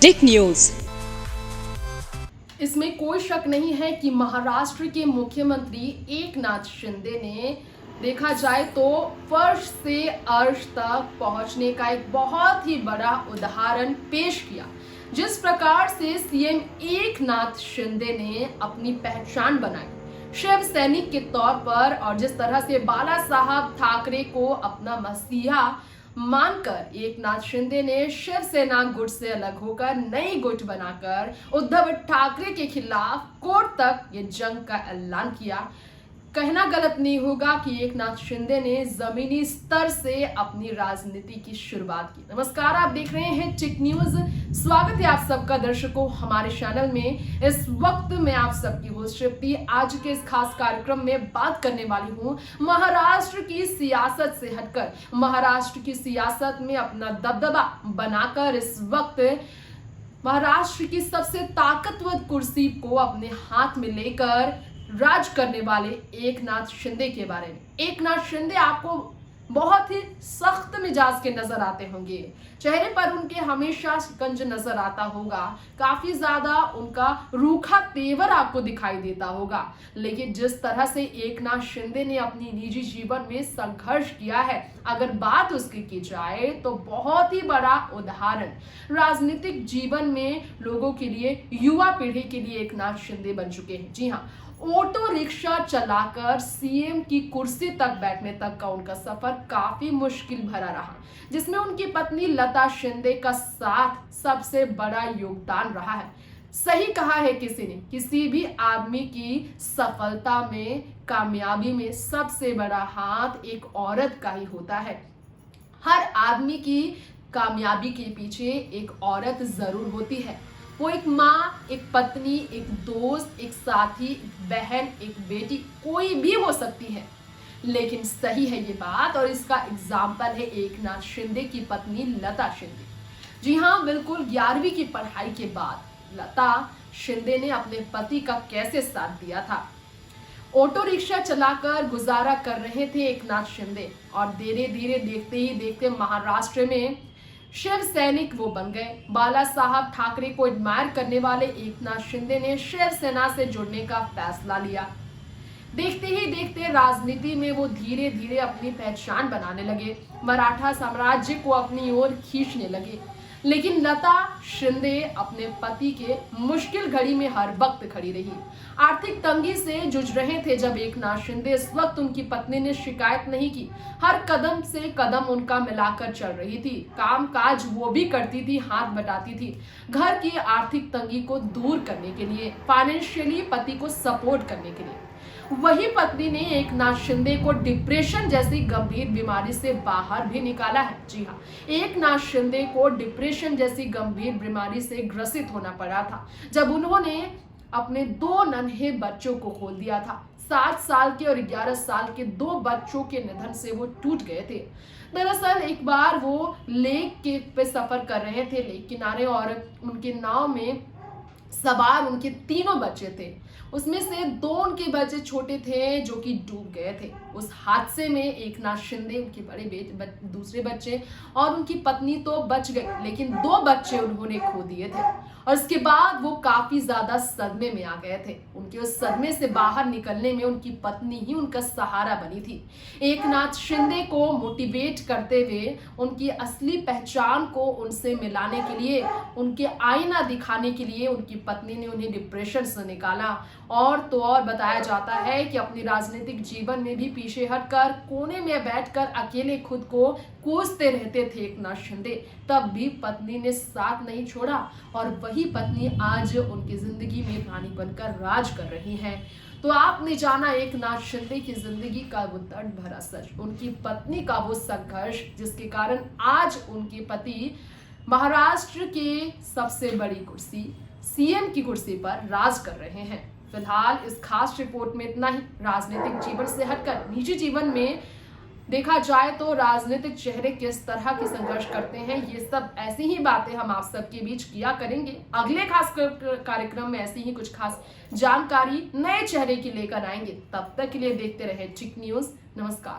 टिक news. इसमें कोई शक नहीं है कि महाराष्ट्र के मुख्यमंत्री एकनाथ शिंदे ने देखा जाए तो फर्श से अर्श तक पहुंचने का एक बहुत ही बड़ा उदाहरण पेश किया। जिस प्रकार से सीएम एकनाथ शिंदे ने अपनी पहचान बनाई शिव सैनिक के तौर पर, और जिस तरह से बाला साहब ठाकरे को अपना मसीहा मानकर एकनाथ शिंदे ने शिवसेना गुट से अलग होकर नई गुट बनाकर उद्धव ठाकरे के खिलाफ कोर्ट तक ये जंग का ऐलान किया। कहना गलत नहीं होगा कि एकनाथ शिंदे ने जमीनी स्तर से अपनी राजनीति की शुरुआत की। नमस्कार, आप देख रहे हैं टिक न्यूज। स्वागत है आप सबका दर्शकों हमारे चैनल में। इस वक्त मैं आप सबकी होस्ट श्रुति आज के इस खास कार्यक्रम में बात करने वाली हूं महाराष्ट्र की सियासत से हटकर, महाराष्ट्र की सियासत में अपना दबदबा बनाकर इस वक्त महाराष्ट्र की सबसे ताकतवर कुर्सी को अपने हाथ में लेकर राज करने वाले एकनाथ शिंदे के बारे में। एकनाथ शिंदे आपको बहुत ही सख्त मिजाज के नजर आते होंगे, चेहरे पर उनके हमेशा शिकंज नजर आता होगा, काफी ज्यादा उनका रूखा तेवर आपको दिखाई देता होगा। लेकिन जिस तरह से एकनाथ शिंदे ने अपनी निजी जीवन में संघर्ष किया है, अगर बात उसकी की जाए तो बहुत ही बड़ा उदाहरण राजनीतिक जीवन में लोगों के लिए, युवा पीढ़ी के लिए एकनाथ शिंदे बन चुके हैं। जी हाँ, ऑटो रिक्शा चलाकर सीएम की कुर्सी तक बैठने तक का उनका सफर काफी मुश्किल भरा रहा, जिसमें उनकी पत्नी लता शिंदे का साथ सबसे बड़ा योगदान रहा है। सही कहा है किसी ने, किसी भी आदमी की सफलता में, कामयाबी में सबसे बड़ा हाथ एक औरत का ही होता है। हर आदमी की कामयाबी के पीछे एक औरत जरूर होती है। वो एक माँ, एक पत्नी, एक दोस्त, एक साथी, एक बहन, एक बेटी, कोई भी हो सकती है। लेकिन सही है ये बात, और इसका एग्जाम्पल है एकनाथ शिंदे की पत्नी लता शिंदे। जी हाँ, बिल्कुल 11वीं की पढ़ाई के बाद लता शिंदे ने अपने पति का कैसे साथ दिया था। ऑटो रिक्शा चलाकर गुजारा कर रहे थे एकनाथ शिंदे, और धीरे धीरे देखते ही देखते महाराष्ट्र में शिव सैनिक वो बन गए। बाला साहब ठाकरे को एडमायर करने वाले एकनाथ शिंदे ने शिवसेना से जुड़ने का फैसला लिया। देखते ही देखते राजनीति में वो धीरे धीरे अपनी पहचान बनाने लगे, मराठा साम्राज्य को अपनी ओर खींचने लगे। लेकिन लता शिंदे अपने पति के मुश्किल घड़ी में हर वक्त खड़ी रही। आर्थिक तंगी से जूझ रहे थे जब एकनाथ शिंदे, इस वक्त उनकी पत्नी ने शिकायत नहीं की। हर कदम से कदम उनका मिलाकर चल रही थी, काम काज वो भी करती थी, हाथ बटाती थी। घर की आर्थिक तंगी को दूर करने के लिए, फाइनेंशियली पति को सपोर्ट करने के लिए। वही पत्नी ने एकनाथ शिंदे को डिप्रेशन जैसी गंभीर बीमारी से बाहर भी निकाला है। जी हाँ, एकनाथ शिंदे को डिप्रेशन जैसी गंभीर बीमारी से ग्रसित होना पड़ा था जब उन्होंने अपने 2 नन्हे बच्चों को खो दिया था। 7 साल के और 11 साल के 2 बच्चों के निधन से वो टूट गए थे। दरअसल एक बार वो लेक के पे सफर कर रहे थे, लेक किनारे, और उनके नाव में सवार उनके 3 बच्चे थे। उसमें से 2 उनके बच्चे छोटे थे जो कि डूब गए थे। उस हादसे में एकनाथ शिंदे, उनके बड़े दूसरे बच्चे और उनकी पत्नी तो बच गए, लेकिन 2 बच्चे उन्होंने खो दिए थे। और इसके बाद वो काफी ज्यादा सदमे में आ गए थे। उनके उस सदमे से बाहर निकलने में उनकी पत्नी ही उनका सहारा बनी थी। एकनाथ शिंदे को मोटिवेट करते हुए, उनकी असली पहचान को उनसे मिलाने के लिए, उनके आईना दिखाने के लिए उनकी पत्नी ने उन्हें डिप्रेशन से निकाला। और तो और बताया जाता है कि अपनी राजनीतिक जीवन में भी पीछे हटकर, कोने में बैठकर अकेले खुद को कोसते रहते थे एकनाथ शिंदे, तब भी पत्नी ने साथ नहीं छोड़ा, और वही पत्नी आज उनकी जिंदगी में रानी बनकर राज कर रही है। तो आपने जाना एकनाथ शिंदे की जिंदगी का वो दर्द भरा सच, उनकी पत्नी का वो संघर्ष, जिसके कारण आज उनके पति महाराष्ट्र के सबसे बड़ी कुर्सी, सीएम की कुर्सी पर राज कर रहे हैं। फिलहाल इस खास रिपोर्ट में इतना ही। राजनीतिक जीवन से हटकर निजी जीवन में देखा जाए तो राजनीतिक चेहरे किस तरह के संघर्ष करते हैं, ये सब ऐसी ही बातें हम आप सबके बीच किया करेंगे। अगले खास कार्यक्रम में ऐसी ही कुछ खास जानकारी नए चेहरे की लेकर आएंगे। तब तक के लिए देखते रहे टिक न्यूज। नमस्कार।